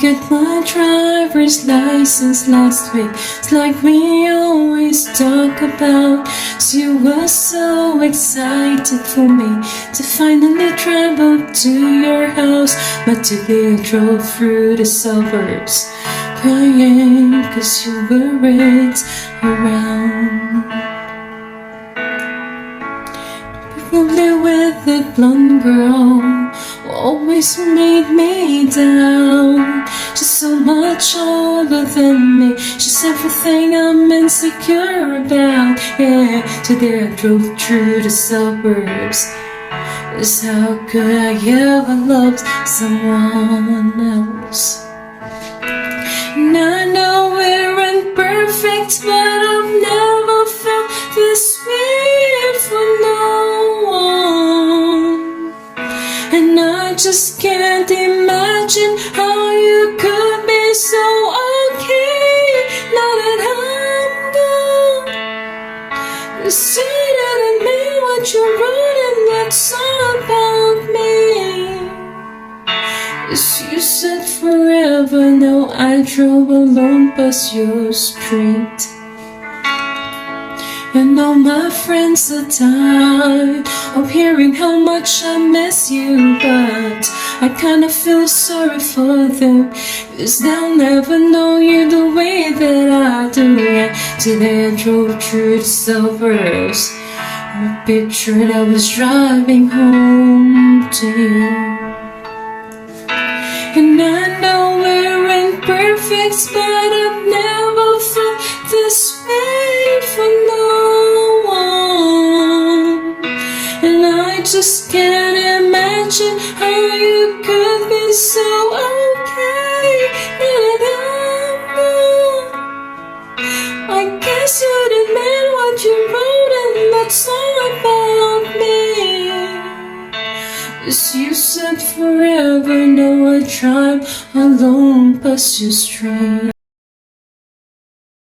get my driver's license last week. It's like we always talk about. So you were so excited for me to finally drive up to your house. But today I drove through the suburbs, crying 'cause you weren't around. Probably with the blonde girl who always made me down. She's so much older than me. She's everything I'm insecure about. Yeah, today I drove through the suburbs. 'Cause how could I ever love someone else? And I know we're imperfect, but I've never felt this way for no one. And I just can't imagine how you could be so okay now that I'm gone. 'Cause you didn't mean what you wrote in that song about me. 'Cause you said forever, now I drove alone past your street. And all my friends are tired of hearing how much I miss you, but I kinda feel sorry for them, 'cause they'll never know you the way that I do. Yeah, today I drove through the suburbs. I pictured I was driving home to you. And I know we're imperfect, but I've never felt this way for no one. And I just can't imagine how you could be so okay that I'm gone. I guess you didn't mean what you wrote in that song about me. 'Cause you said forever, now I drive alone past your street.